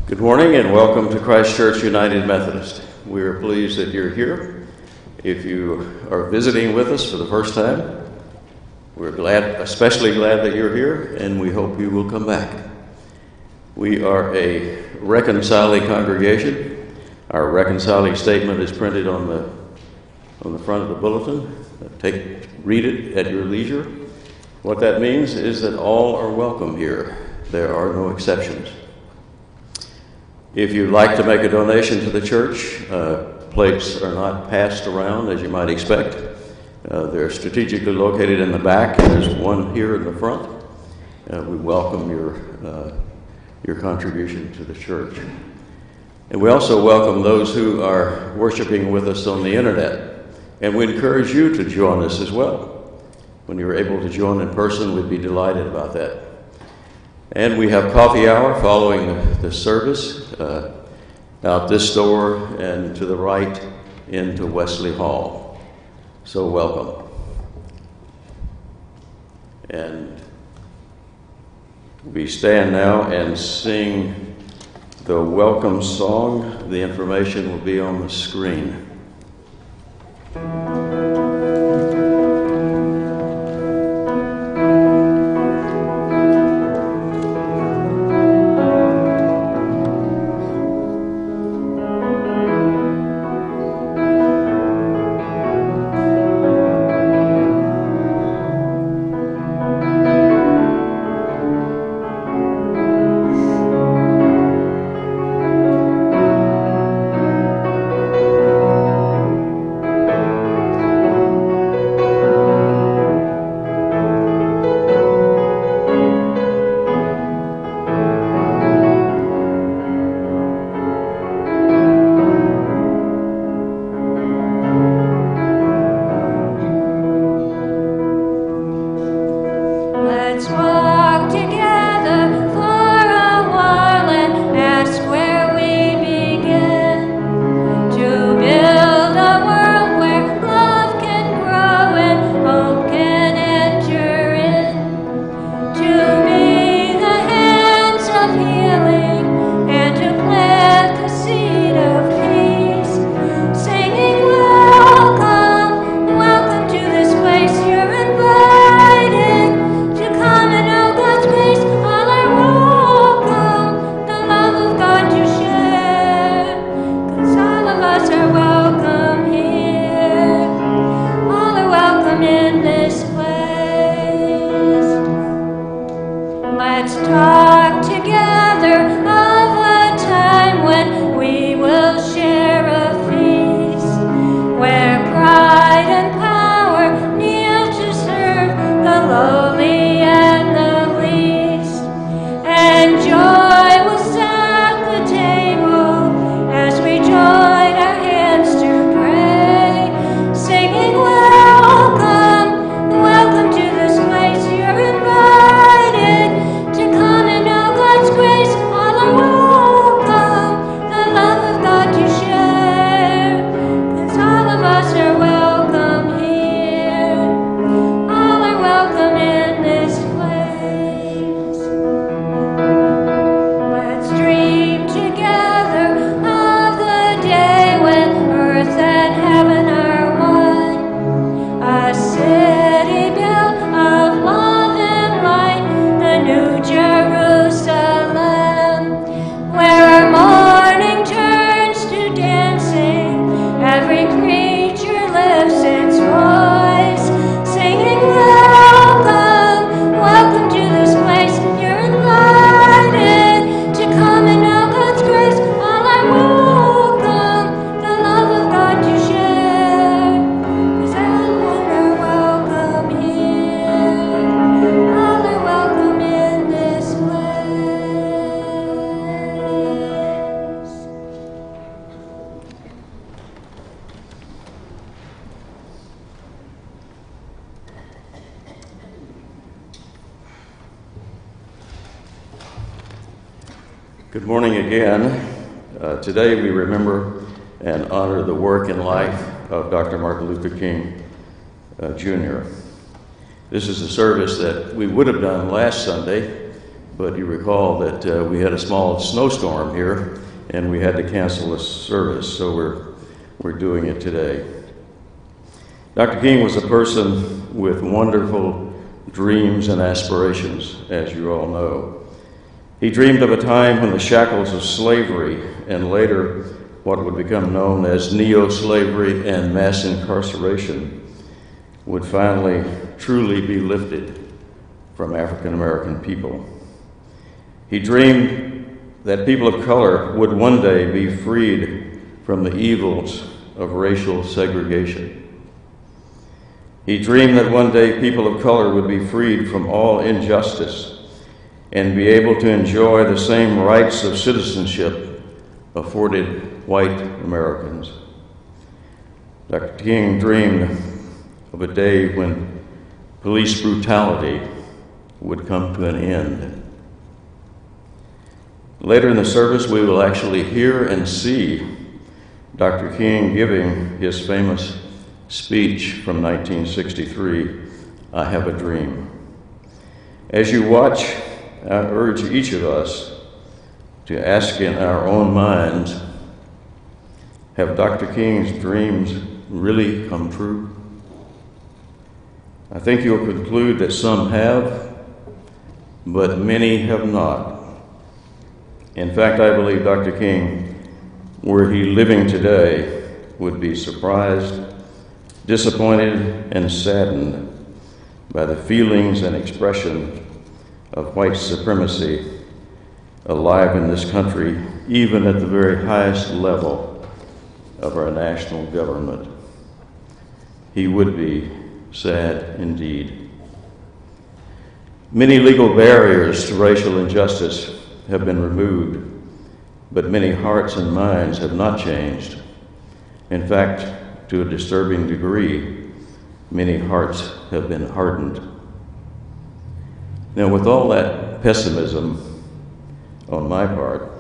Good morning and welcome to Christ Church United Methodist. We are pleased that you're here. If you are visiting with us for the first time, we're especially glad that you're here, and we hope you will come back. We are a reconciling congregation. Our reconciling statement is printed on the front of the bulletin. Read it at your leisure. What that means is that all are welcome here. There are no exceptions. If you'd like to make a donation to the church, plates are not passed around as you might expect. They're strategically located in the back, and there's one here in the front. We welcome your contribution to the church. And we also welcome those who are worshiping with us on the internet. And we encourage you to join us as well. When you're able to join in person, we'd be delighted about that. And we have coffee hour following the service out this door and to the right into Wesley Hall. So welcome. And we stand now and sing the welcome song. The information will be on the screen. Good morning again. Today we remember and honor the work and life of Dr. Martin Luther King, Jr. This is a service that we would have done last Sunday, but you recall that we had a small snowstorm here and we had to cancel the service, so we're doing it today. Dr. King was a person with wonderful dreams and aspirations, as you all know. He dreamed of a time when the shackles of slavery and later what would become known as neo-slavery and mass incarceration would finally truly be lifted from African American people. He dreamed that people of color would one day be freed from the evils of racial segregation. He dreamed that one day people of color would be freed from all injustice and be able to enjoy the same rights of citizenship afforded white Americans. Dr. King dreamed of a day when police brutality would come to an end. Later in the service, we will actually hear and see Dr. King giving his famous speech from 1963, "I Have a Dream." As you watch, I urge each of us to ask in our own minds, have Dr. King's dreams really come true? I think you'll conclude that some have, but many have not. In fact, I believe Dr. King, were he living today, would be surprised, disappointed, and saddened by the feelings and expression of white supremacy alive in this country, even at the very highest level of our national government. He would be sad indeed. Many legal barriers to racial injustice have been removed, but many hearts and minds have not changed. In fact, to a disturbing degree, many hearts have been hardened. Now, with all that pessimism on my part,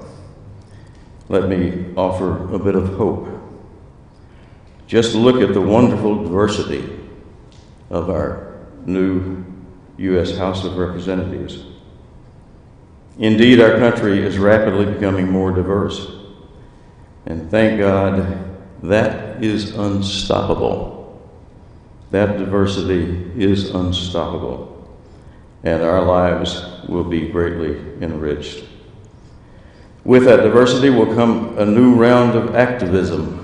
let me offer a bit of hope. Just look at the wonderful diversity of our new U.S. House of Representatives. Indeed, our country is rapidly becoming more diverse, and thank God that is unstoppable. That diversity is unstoppable, and our lives will be greatly enriched. With that diversity will come a new round of activism,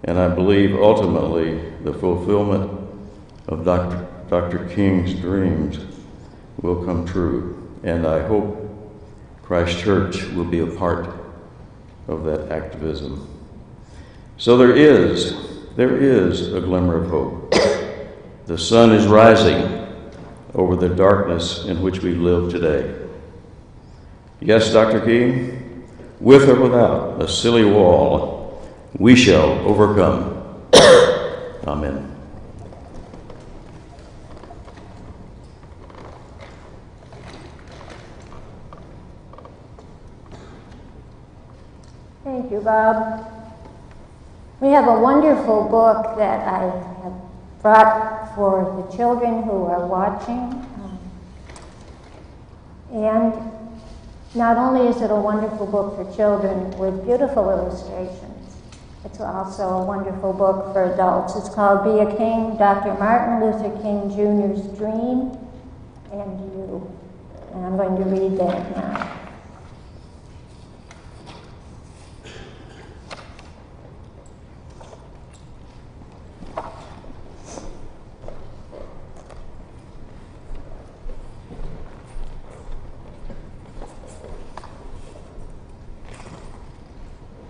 and I believe ultimately the fulfillment of Dr. King's dreams will come true, and I hope Christ Church will be a part of that activism. So there is a glimmer of hope. The sun is rising over the darkness in which we live today. Yes, Dr. King, with or without a silly wall, we shall overcome. Amen. Thank you, Bob. We have a wonderful book that I have brought for the children who are watching. And not only is it a wonderful book for children with beautiful illustrations, it's also a wonderful book for adults. It's called Be a King, Dr. Martin Luther King Jr.'s Dream and You. And I'm going to read that now.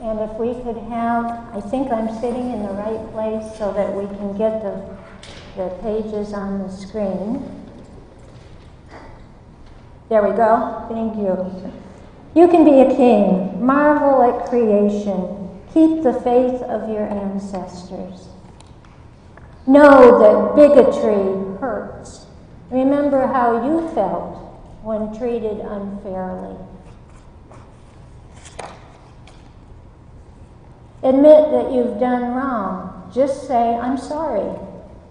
And if we could have, I think I'm sitting in the right place so that we can get the pages on the screen. There we go. Thank you. You can be a king. Marvel at creation. Keep the faith of your ancestors. Know that bigotry hurts. Remember how you felt when treated unfairly. Admit that you've done wrong. Just say, I'm sorry,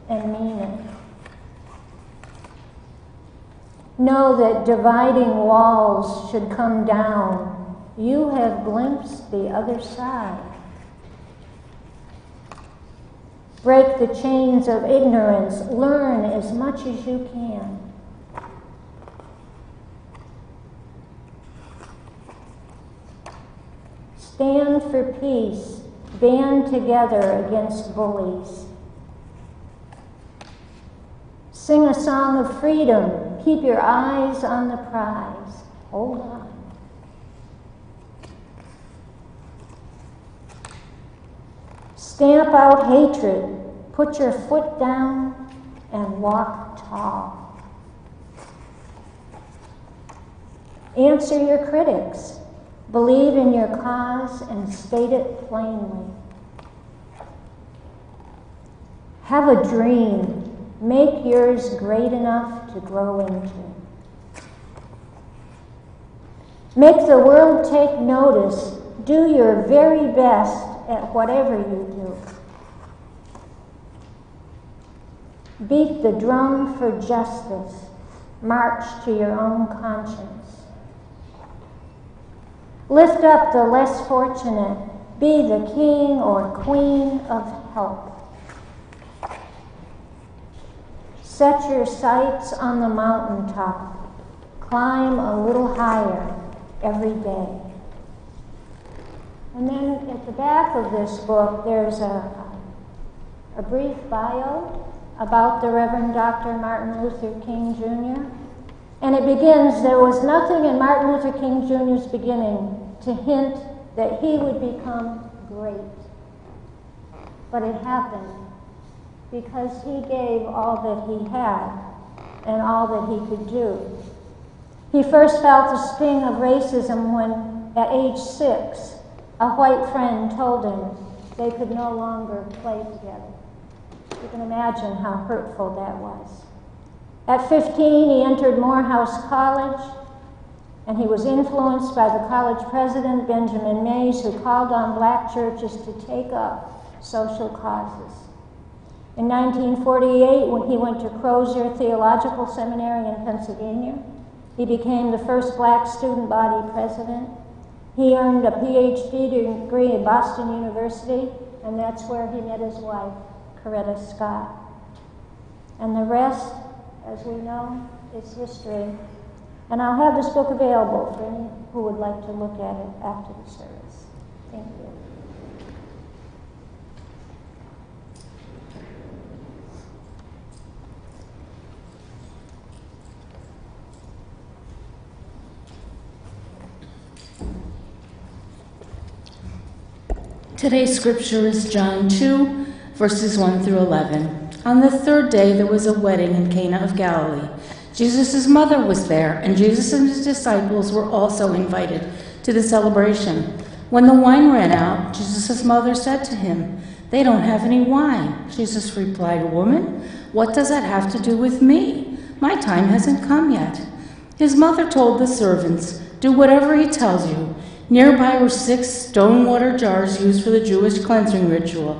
and mean it. Know that dividing walls should come down. You have glimpsed the other side. Break the chains of ignorance. Learn as much as you can. Stand for peace. Band together against bullies. Sing a song of freedom. Keep your eyes on the prize. Hold on. Stamp out hatred. Put your foot down and walk tall. Answer your critics. Believe in your cause and state it plainly. Have a dream. Make yours great enough to grow into. Make the world take notice. Do your very best at whatever you do. Beat the drum for justice. March to your own conscience. Lift up the less fortunate. Be the king or queen of help. Set your sights on the mountaintop. Climb a little higher every day. And then at the back of this book, there's a brief bio about the Reverend Dr. Martin Luther King Jr. And it begins, there was nothing in Martin Luther King Jr.'s beginning to hint that he would become great. But it happened because he gave all that he had and all that he could do. He first felt the sting of racism when, at age 6, a white friend told him they could no longer play together. You can imagine how hurtful that was. At 15, he entered Morehouse College, and he was influenced by the college president, Benjamin Mays, who called on black churches to take up social causes. In 1948, when he went to Crozier Theological Seminary in Pennsylvania, he became the first black student body president. He earned a PhD degree at Boston University, and that's where he met his wife, Coretta Scott. And the rest, as we know, is history. And I'll have this book available for any who would like to look at it after the service. Thank you. Today's scripture is John 2, verses 1 through 11. On the third day there was a wedding in Cana of Galilee. Jesus' mother was there, and Jesus and his disciples were also invited to the celebration. When the wine ran out, Jesus' mother said to him, "They don't have any wine." Jesus replied, "Woman, what does that have to do with me? My time hasn't come yet." His mother told the servants, "Do whatever he tells you." Nearby were 6 stone water jars used for the Jewish cleansing ritual,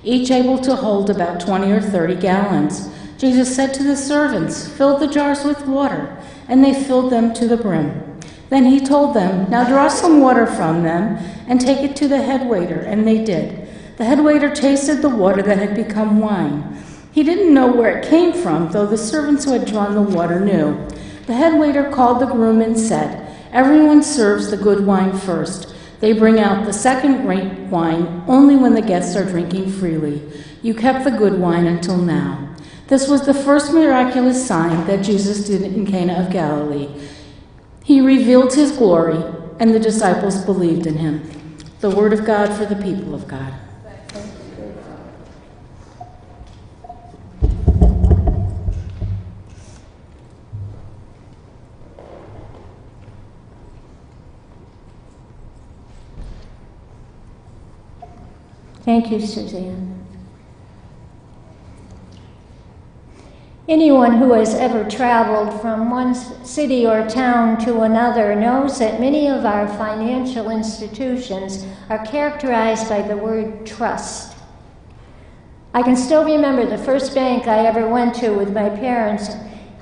each able to hold about 20 or 30 gallons. Jesus said to the servants, "Fill the jars with water," and they filled them to the brim. Then he told them, "Now draw some water from them and take it to the head waiter," and they did. The head waiter tasted the water that had become wine. He didn't know where it came from, though the servants who had drawn the water knew. The head waiter called the groom and said, "Everyone serves the good wine first. They bring out the second-rate wine only when the guests are drinking freely. You kept the good wine until now." This was the first miraculous sign that Jesus did in Cana of Galilee. He revealed his glory, and the disciples believed in him. The word of God for the people of God. Thank you, Suzanne. Anyone who has ever traveled from one city or town to another knows that many of our financial institutions are characterized by the word trust. I can still remember the first bank I ever went to with my parents,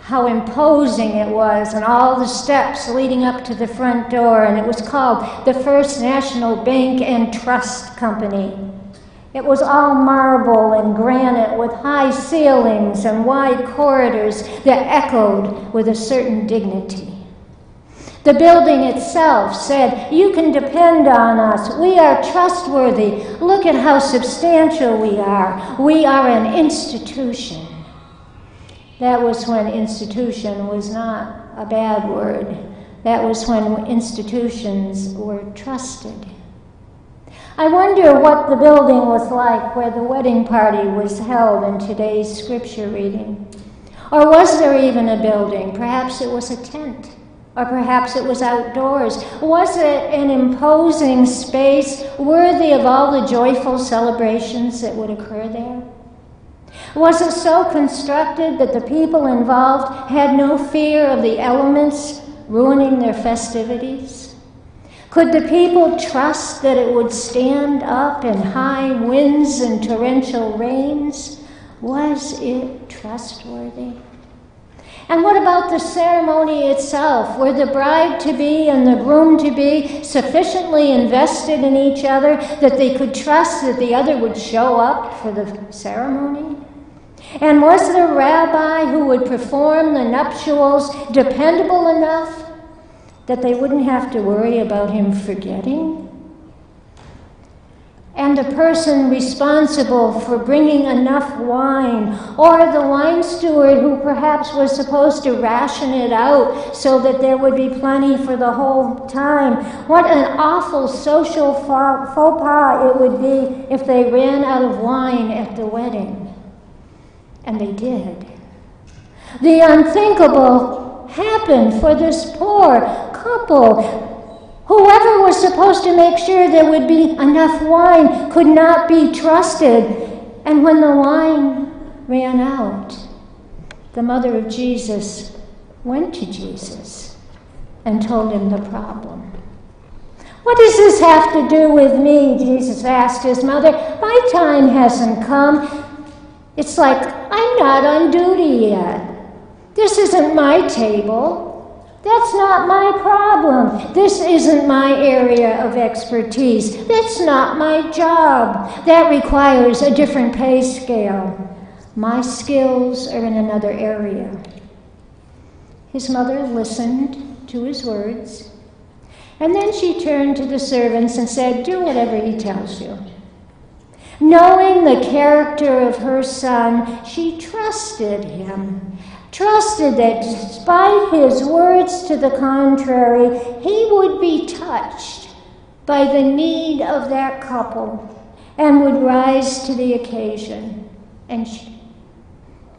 how imposing it was, and all the steps leading up to the front door, and it was called the First National Bank and Trust Company. It was all marble and granite with high ceilings and wide corridors that echoed with a certain dignity. The building itself said, "You can depend on us. We are trustworthy. Look at how substantial we are. We are an institution." That was when institution was not a bad word. That was when institutions were trusted. I wonder what the building was like where the wedding party was held in today's scripture reading. Or was there even a building? Perhaps it was a tent. Or perhaps it was outdoors. Was it an imposing space worthy of all the joyful celebrations that would occur there? Was it so constructed that the people involved had no fear of the elements ruining their festivities? Could the people trust that it would stand up in high winds and torrential rains? Was it trustworthy? And what about the ceremony itself? Were the bride-to-be and the groom-to-be sufficiently invested in each other that they could trust that the other would show up for the ceremony? And was the rabbi who would perform the nuptials dependable enough that they wouldn't have to worry about him forgetting? And the person responsible for bringing enough wine, or the wine steward who perhaps was supposed to ration it out so that there would be plenty for the whole time. What an awful social faux pas it would be if they ran out of wine at the wedding. And they did. The unthinkable happened for this poor couple. Whoever was supposed to make sure there would be enough wine could not be trusted. And when the wine ran out, the mother of Jesus went to Jesus and told him the problem. "What does this have to do with me?" Jesus asked his mother. "My time hasn't come. It's like I'm not on duty yet. This isn't my table. That's not my problem. This isn't my area of expertise. That's not my job. That requires a different pay scale. My skills are in another area." His mother listened to his words, and then she turned to the servants and said, "Do whatever he tells you." Knowing the character of her son, she trusted him. Trusted that despite his words to the contrary, he would be touched by the need of that couple and would rise to the occasion. And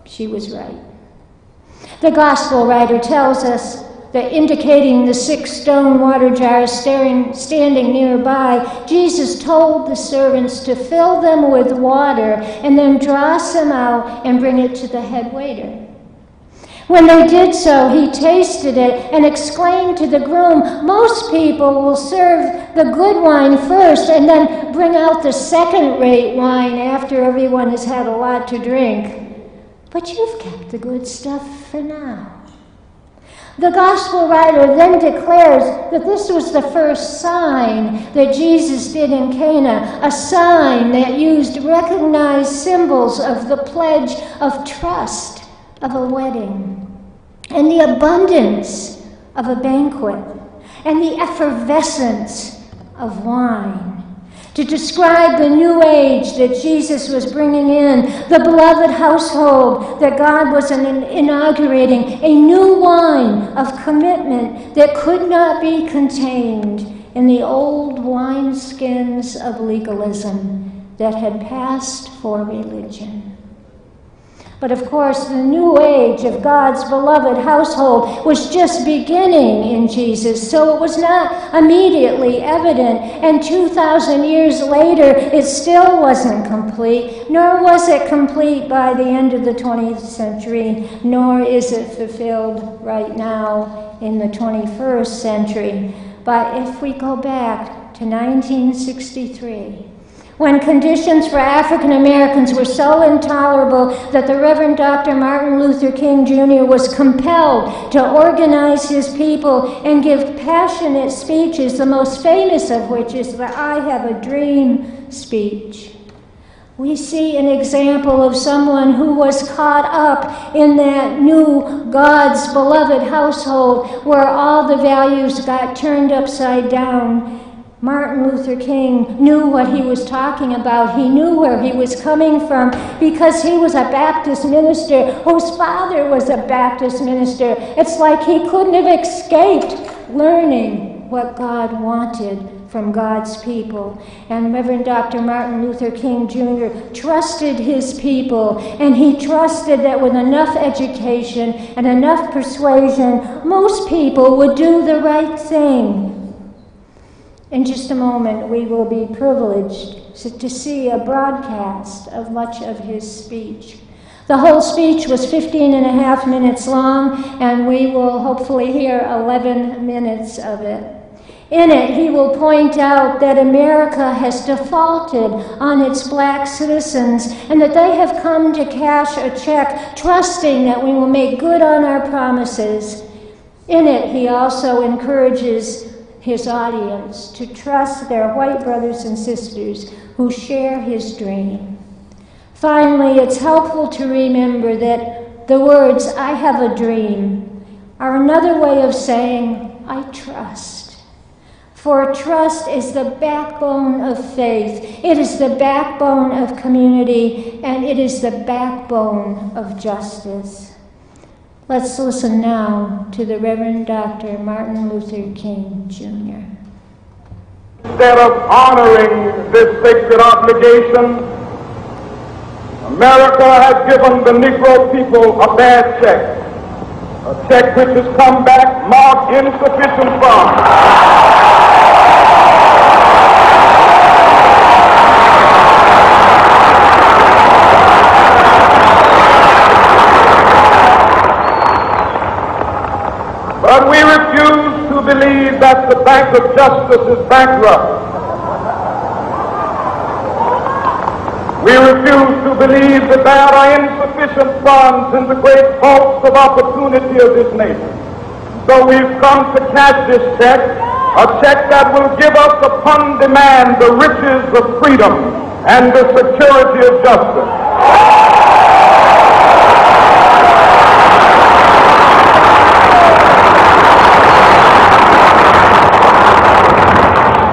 she was right. The gospel writer tells us that indicating the 6 stone water jars standing nearby, Jesus told the servants to fill them with water and then draw some out and bring it to the head waiter. When they did so, he tasted it and exclaimed to the groom, "Most people will serve the good wine first and then bring out the second-rate wine after everyone has had a lot to drink. But you've kept the good stuff for now." The gospel writer then declares that this was the first sign that Jesus did in Cana, a sign that used recognized symbols of the pledge of trust of a wedding, and the abundance of a banquet, and the effervescence of wine, to describe the new age that Jesus was bringing in, the beloved household that God was inaugurating, a new wine of commitment that could not be contained in the old wineskins of legalism that had passed for religion. But of course, the new age of God's beloved household was just beginning in Jesus, so it was not immediately evident, and 2,000 years later, it still wasn't complete, nor was it complete by the end of the 20th century, nor is it fulfilled right now in the 21st century. But if we go back to 1963, when conditions for African Americans were so intolerable that the Reverend Dr. Martin Luther King Jr. was compelled to organize his people and give passionate speeches, the most famous of which is the "I Have a Dream" speech. We see an example of someone who was caught up in that new God's beloved household where all the values got turned upside down. Martin Luther King knew what he was talking about. He knew where he was coming from because he was a Baptist minister whose father was a Baptist minister. It's like he couldn't have escaped learning what God wanted from God's people. And Reverend Dr. Martin Luther King Jr. trusted his people, and he trusted that with enough education and enough persuasion, most people would do the right thing. In just a moment, we will be privileged to see a broadcast of much of his speech. The whole speech was 15 and a half minutes long, and we will hopefully hear 11 minutes of it. In it, he will point out that America has defaulted on its black citizens and that they have come to cash a check, trusting that we will make good on our promises. In it, he also encourages his audience to trust their white brothers and sisters who share his dream. Finally, it's helpful to remember that the words, "I have a dream," are another way of saying, "I trust." For trust is the backbone of faith. It is the backbone of community, and it is the backbone of justice. Let's listen now to the Reverend Dr. Martin Luther King Jr. Instead of honoring this sacred obligation, America has given the Negro people a bad check, a check which has come back marked insufficient funds. But we refuse to believe that the Bank of Justice is bankrupt. We refuse to believe that there are insufficient funds in the great vaults of opportunity of this nation. So we've come to cash this check, a check that will give us upon demand the riches of freedom and the security of justice.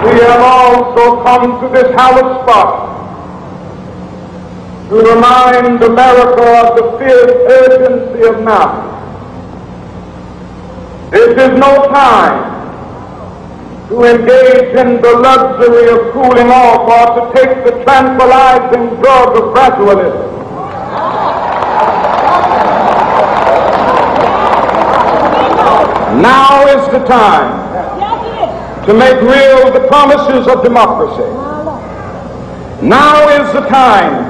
We have also come to this hallowed spot to remind America of the fierce urgency of now. This is no time to engage in the luxury of cooling off or to take the tranquilizing drug of gradualism. Now is the time to make real the promises of democracy. Now is the time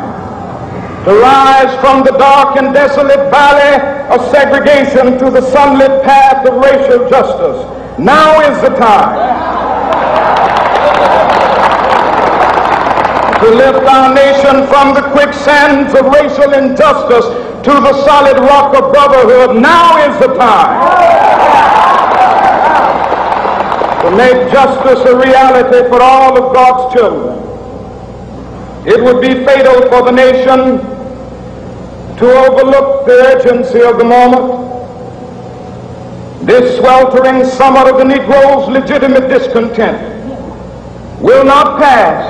to rise from the dark and desolate valley of segregation to the sunlit path of racial justice. Now is the time to lift our nation from the quicksands of racial injustice to the solid rock of brotherhood. Now is the time to make justice a reality for all of God's children. It would be fatal for the nation to overlook the urgency of the moment. This sweltering summer of the Negro's legitimate discontent will not pass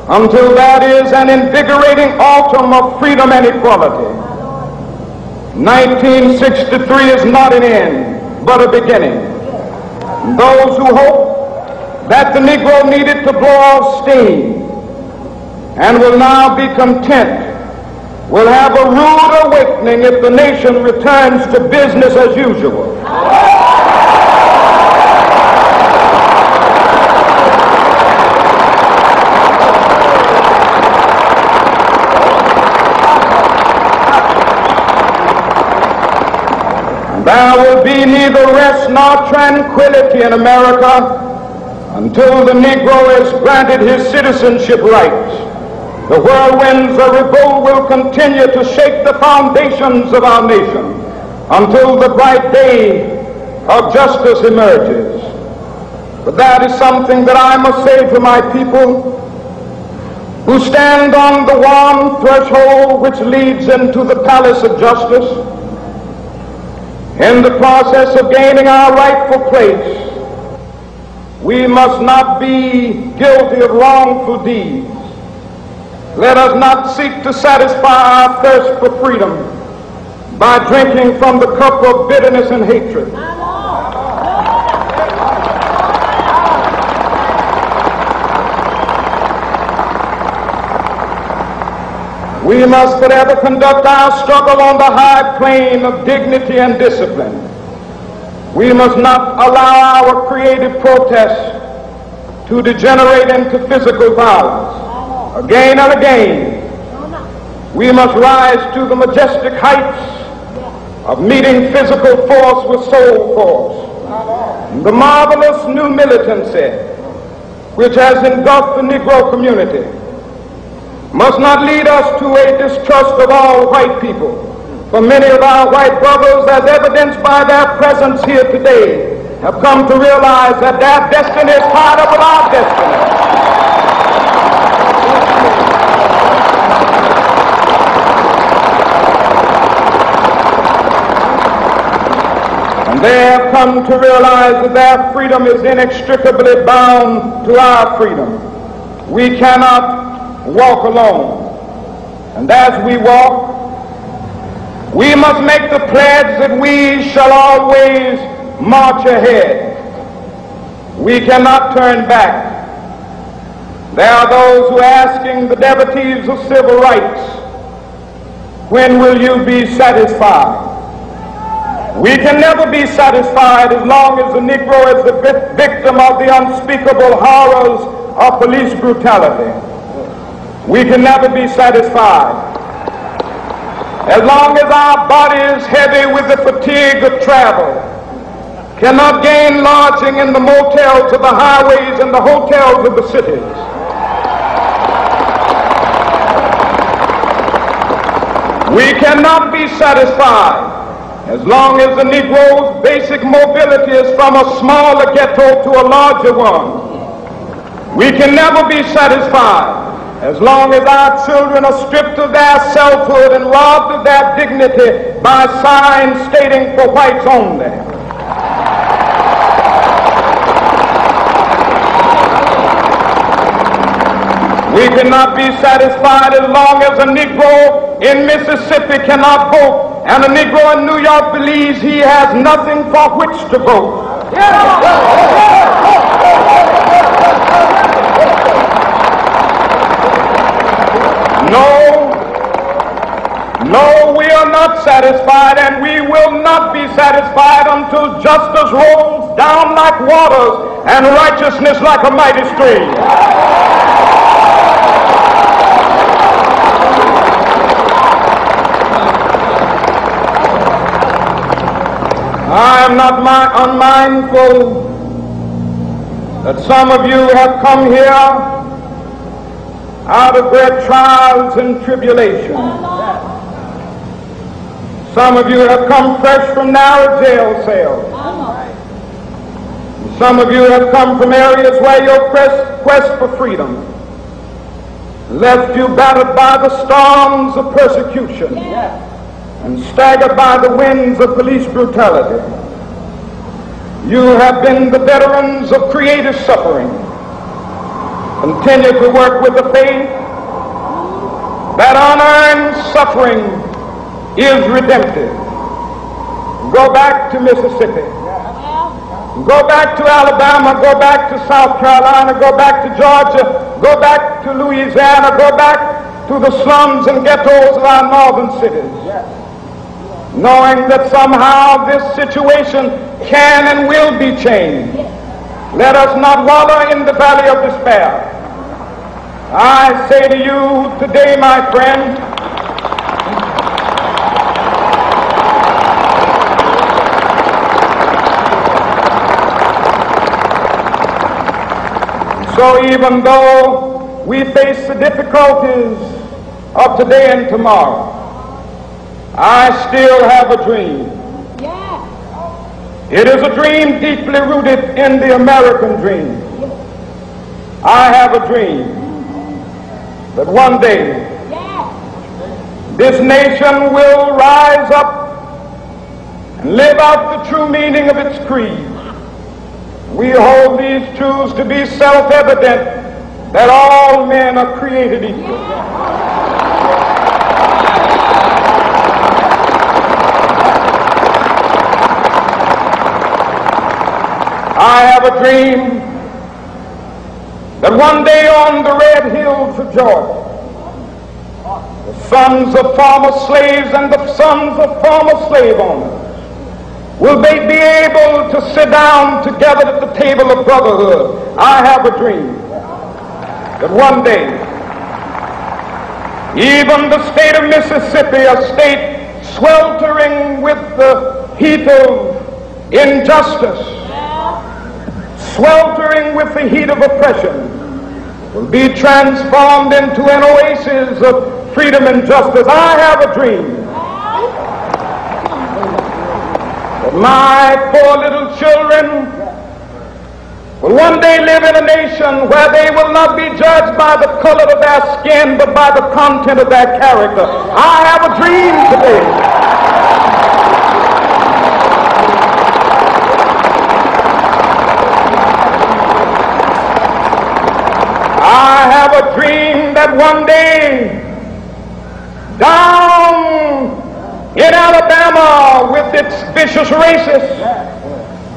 until there is an invigorating autumn of freedom and equality. 1963 is not an end, but a beginning. Those who hope that the Negro needed to blow off steam and will now be content will have a rude awakening if the nation returns to business as usual. There will be neither rest nor tranquility in America until the Negro is granted his citizenship rights, the whirlwinds of revolt will continue to shake the foundations of our nation until the bright day of justice emerges. But that is something that I must say to my people who stand on the warm threshold which leads into the palace of justice. In the process of gaining our rightful place, we must not be guilty of wrongful deeds. Let us not seek to satisfy our thirst for freedom by drinking from the cup of bitterness and hatred. We must forever conduct our struggle on the high plane of dignity and discipline. We must not allow our creative protests to degenerate into physical violence. Again and again, we must rise to the majestic heights of meeting physical force with soul force. The marvelous new militancy which has engulfed the Negro community must not lead us to a distrust of all white people. For many of our white brothers, as evidenced by their presence here today, have come to realize that their destiny is tied up with our destiny. And they have come to realize that their freedom is inextricably bound to our freedom. We cannot walk alone. And as we walk, we must make the pledge that we shall always march ahead. We cannot turn back. There are those who are asking the devotees of civil rights, when will you be satisfied? We can never be satisfied as long as the Negro is the victim of the unspeakable horrors of police brutality. We can never be satisfied as long as our body is heavy with the fatigue of travel, cannot gain lodging in the motels of the highways and the hotels of the cities. We cannot be satisfied as long as the Negro's basic mobility is from a smaller ghetto to a larger one. We can never be satisfied as long as our children are stripped of their selfhood and robbed of their dignity by signs stating for whites only. We cannot be satisfied as long as a Negro in Mississippi cannot vote and a Negro in New York believes he has nothing for which to vote. No, we are not satisfied, and we will not be satisfied until justice rolls down like waters and righteousness like a mighty stream. I am not unmindful that some of you have come here out of great trials and tribulations. Some of you have come fresh from narrow jail cells. Some of you have come from areas where your quest for freedom left you battered by the storms of persecution and staggered by the winds of police brutality. You have been the veterans of creative suffering. Continue to work with the faith that unearned suffering is redemptive. Go back to Mississippi. Go back to Alabama. Go back to South Carolina. Go back to Georgia. Go back to Louisiana. Go back to the slums and ghettos of our northern cities. Knowing that somehow this situation can and will be changed. Let us not wallow in the valley of despair. I say to you today, my friend, so even though we face the difficulties of today and tomorrow, I still have a dream. It is a dream deeply rooted in the American dream. I have a dream that one day this nation will rise up and live out the true meaning of its creed. We hold these truths to be self-evident, that all men are created equal. I have a dream that one day on the red hills of Georgia, the sons of former slaves and the sons of former slave owners will they be able to sit down together at the table of brotherhood. I have a dream that one day, even the state of Mississippi, a state sweltering with the heat of injustice, sweltering with the heat of oppression, will be transformed into an oasis of freedom and justice. I have a dream that my poor little children will one day live in a nation where they will not be judged by the color of their skin, but by the content of their character. I have a dream today. I have a dream that one day, down in Alabama, with its vicious racists,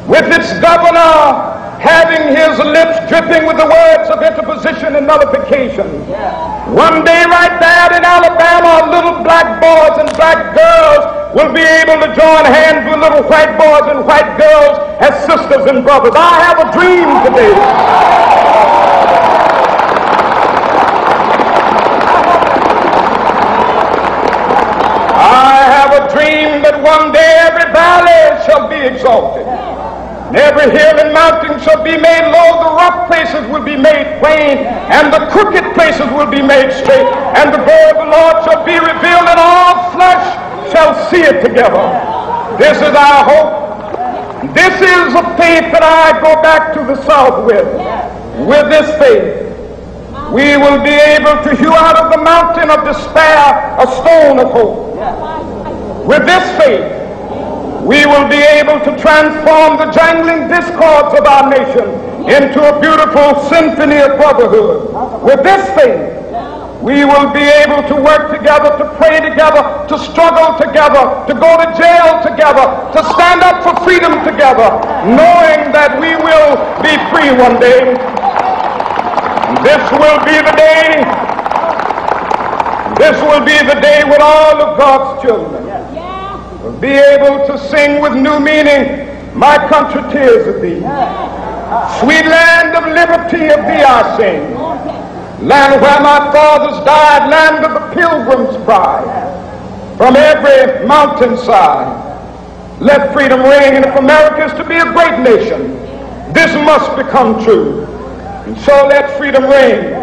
with its governor having his lips dripping with the words of interposition and nullification, one day right there in Alabama, little black boys and black girls will be able to join hands with little white boys and white girls as sisters and brothers. I have a dream today. Dream that one day every valley shall be exalted, and every hill and mountain shall be made low, the rough places will be made plain, and the crooked places will be made straight, and the glory of the Lord shall be revealed, and all flesh shall see it together. This is our hope. This is a faith that I go back to the South with. With this faith, we will be able to hew out of the mountain of despair a stone of hope. With this faith, we will be able to transform the jangling discords of our nation into a beautiful symphony of brotherhood. With this faith, we will be able to work together, to pray together, to struggle together, to go to jail together, to stand up for freedom together, knowing that we will be free one day. This will be the day. This will be the day when all of God's children will be able to sing with new meaning, my country tears of thee. Sweet land of liberty, of thee I sing. Land where my fathers died, land of the pilgrim's pride. From every mountainside, let freedom ring. And if America is to be a great nation, this must become true. And so let freedom ring.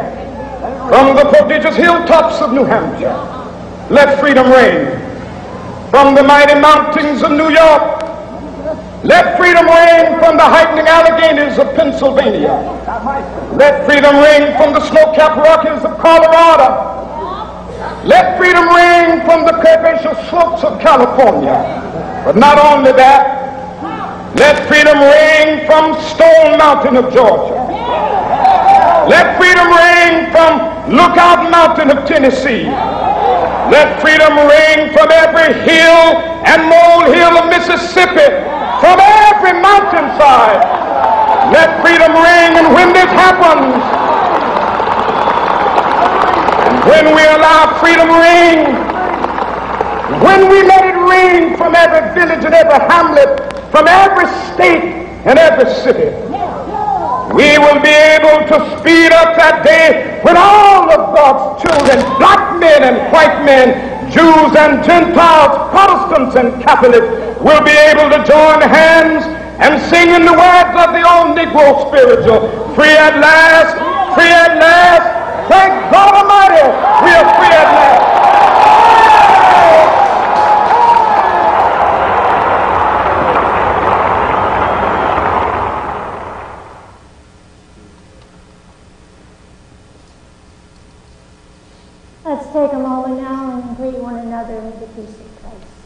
From the prodigious hilltops of New Hampshire, let freedom ring. From the mighty mountains of New York, let freedom ring. From the heightening Alleghenies of Pennsylvania, let freedom ring. From the snow-capped Rockies of Colorado, let freedom ring. From the curvaceous slopes of California. But not only that, let freedom ring from Stone Mountain of Georgia. Let freedom ring from Lookout Mountain of Tennessee. Let freedom ring from every hill and molehill of Mississippi, from every mountainside. Let freedom ring, and when this happens, and when we allow freedom ring, when we let it ring from every village and every hamlet, from every state and every city, we will be able to speed up that day when all of God's children, black men and white men, Jews and Gentiles, Protestants and Catholics, will be able to join hands and sing in the words of the old Negro spiritual, free at last, free at last. Thank God Almighty, we are free at last. Let's take a moment now and greet one another with the peace of Christ.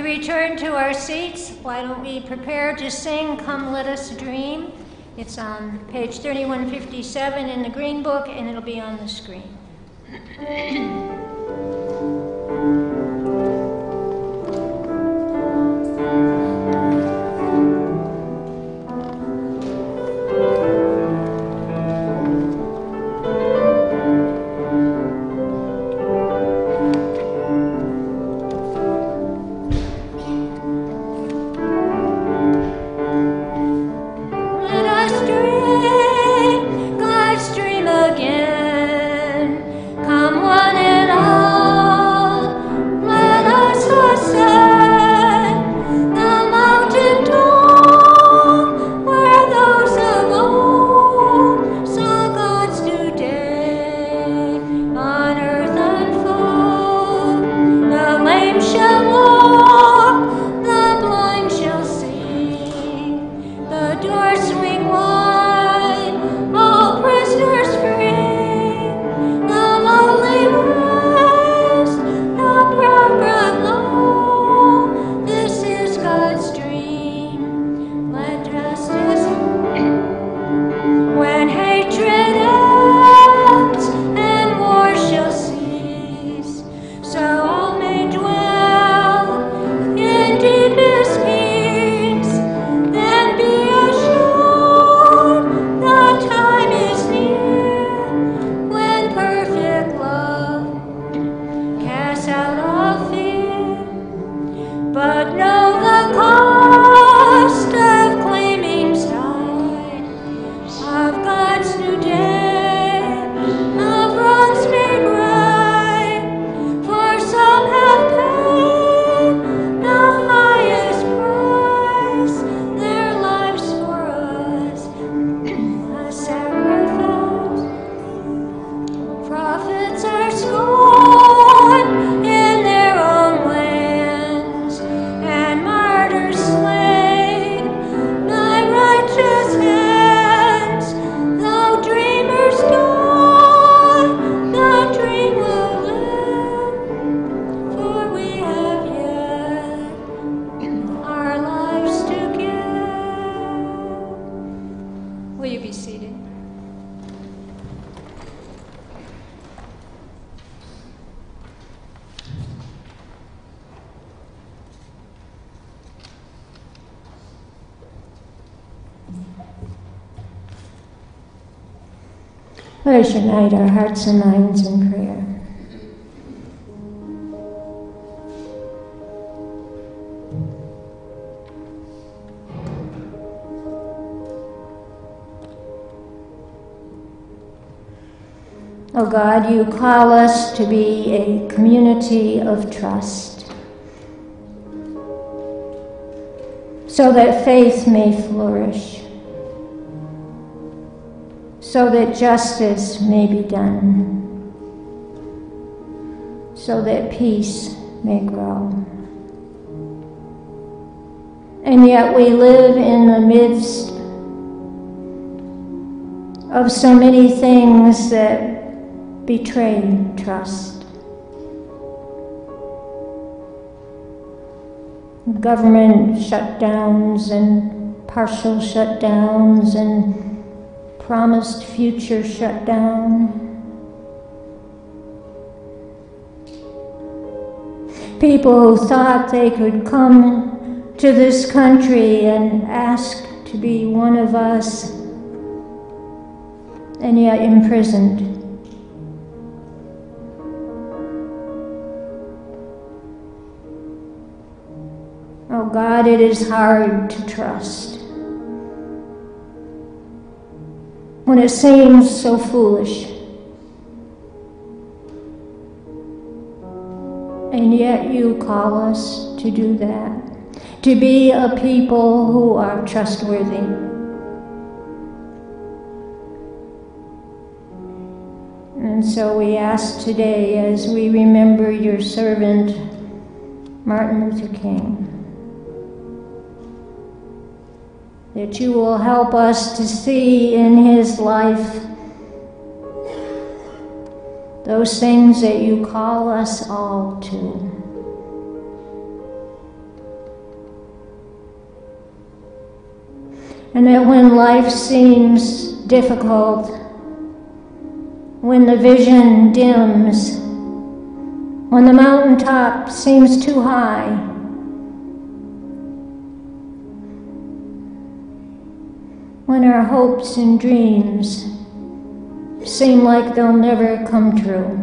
we return to our seats, why don't we prepare to sing Come Let Us Dream? It's on page 3157 in the Green Book, and it'll be on the screen. Let us unite our hearts and minds in prayer. Oh God, you call us to be a community of trust, so that faith may flourish, so that justice may be done, so that peace may grow. And yet we live in the midst of so many things that betray trust. Government shutdowns and partial shutdowns and promised future shutdown. People who thought they could come to this country and ask to be one of us, and yet imprisoned. Oh God, it is hard to trust when it seems so foolish. And yet you call us to do that, to be a people who are trustworthy. And so we ask today, as we remember your servant, Martin Luther King, that you will help us to see in his life those things that you call us all to. And that when life seems difficult, when the vision dims, when the mountaintop seems too high, when our hopes and dreams seem like they'll never come true,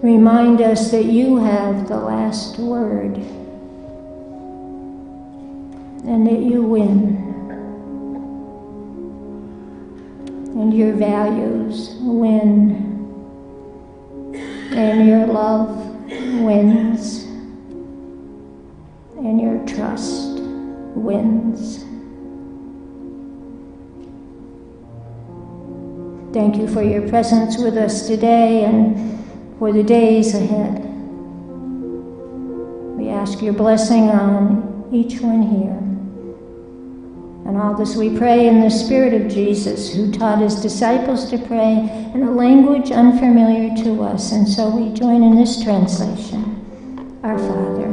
remind us that you have the last word and that you win. And your values win. And your love wins. And your trust wins. Thank you for your presence with us today and for the days ahead. We ask your blessing on each one here. And all this we pray in the Spirit of Jesus, who taught his disciples to pray in a language unfamiliar to us. And so we join in this translation. Our Father,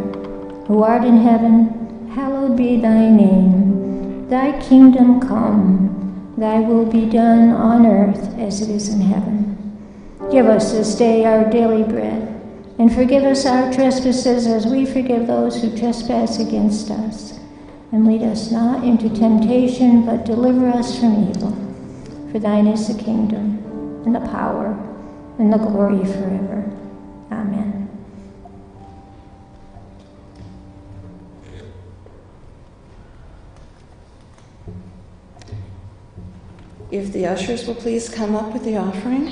who art in heaven, hallowed be thy name. Thy kingdom come, thy will be done on earth as it is in heaven. Give us this day our daily bread, and forgive us our trespasses as we forgive those who trespass against us. And lead us not into temptation, but deliver us from evil. For thine is the kingdom, and the power, and the glory forever. Amen. If the ushers will please come up with the offering.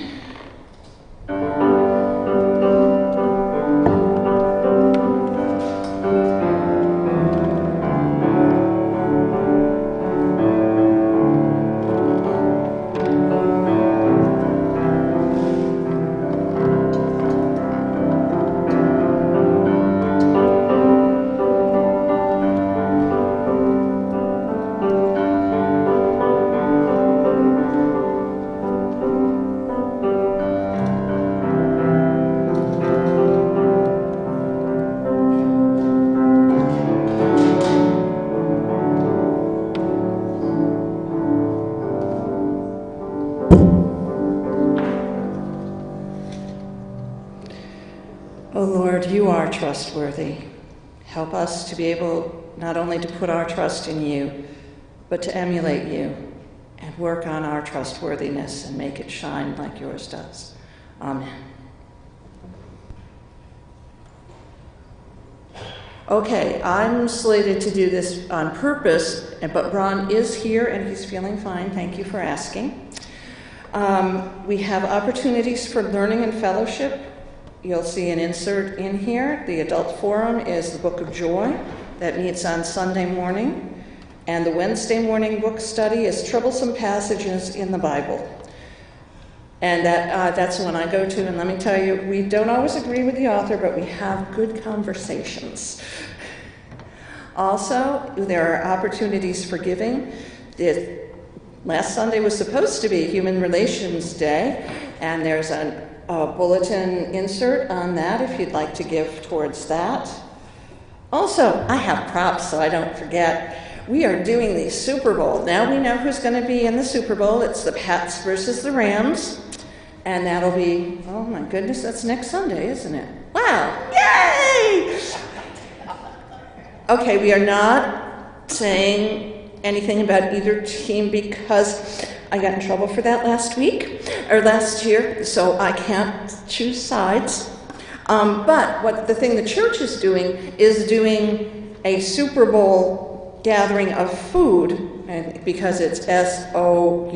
O Lord, you are trustworthy. Help us to be able not only to put our trust in you, but to emulate you and work on our trustworthiness and make it shine like yours does. Amen. Okay, I'm slated to do this on purpose, but Ron is here and he's feeling fine. Thank you for asking. We have opportunities for learning and fellowship. You'll see an insert in here. The adult forum is the Book of Joy that meets on Sunday morning. And the Wednesday morning book study is Troublesome Passages in the Bible. And that's the one I go to. And let me tell you, we don't always agree with the author, but we have good conversations. Also, there are opportunities for giving. Last Sunday was supposed to be Human Relations Day, and there's a bulletin insert on that if you'd like to give towards that. Also, I have props so I don't forget. We are doing the Super Bowl. Now we know who's going to be in the Super Bowl. It's the Pats versus the Rams. And that'll be, oh my goodness, that's next Sunday, isn't it? Wow, yay! Okay, we are not saying anything about either team because I got in trouble for that last year, so I can't choose sides. But the thing the church is doing a Super Bowl gathering of food, and because it's SOUPER,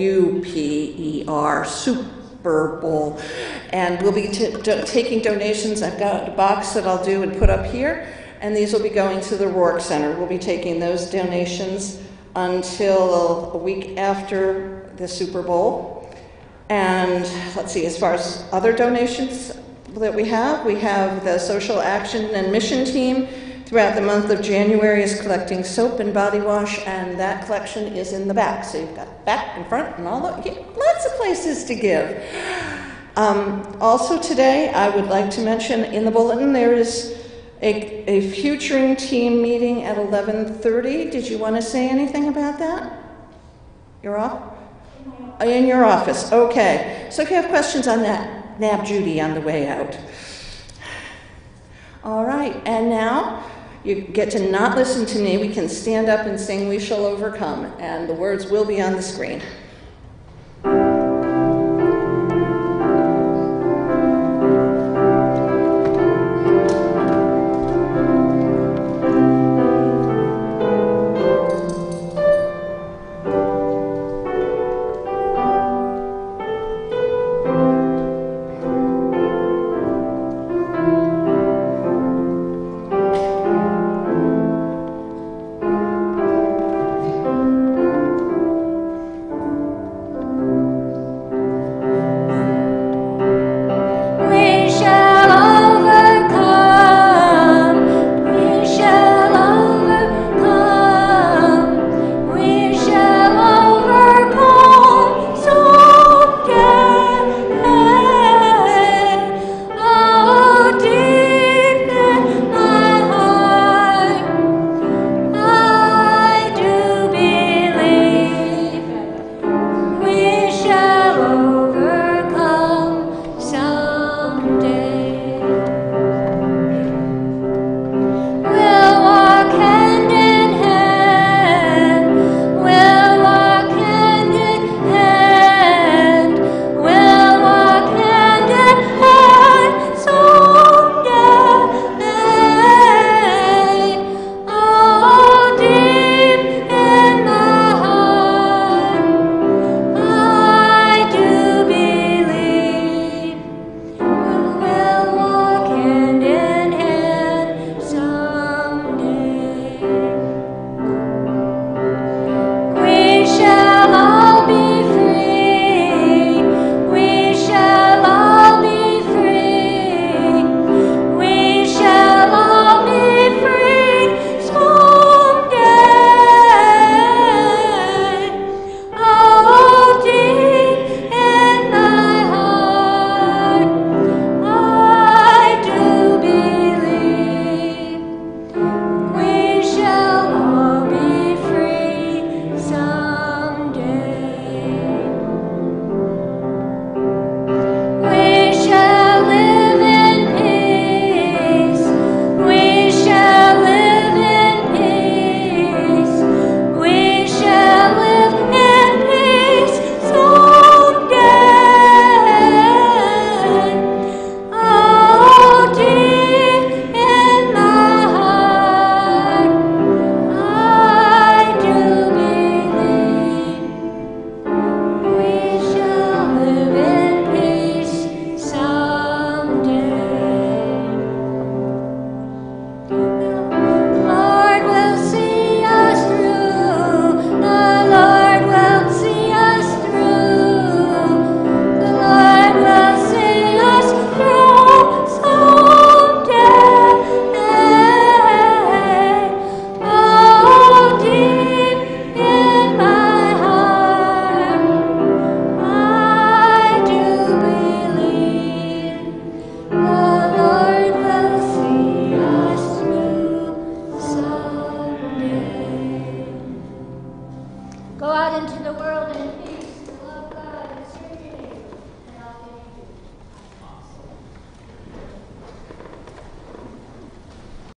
Super Bowl. And we'll be taking donations. I've got a box that I'll do and put up here, and these will be going to the Rourke Center. We'll be taking those donations until a week after the Super Bowl. And let's see, as far as other donations that we have the Social Action and Mission Team throughout the month of January is collecting soap and body wash, and that collection is in the back. So you've got back and front and all that. Lots of places to give. Also today, I would like to mention in the bulletin there is A futuring team meeting at 11:30. Did you want to say anything about that? You're off? In your office. Okay. So if you have questions on that, nab Judy on the way out. All right. And now you get to not listen to me. We can stand up and sing "We Shall Overcome," and the words will be on the screen.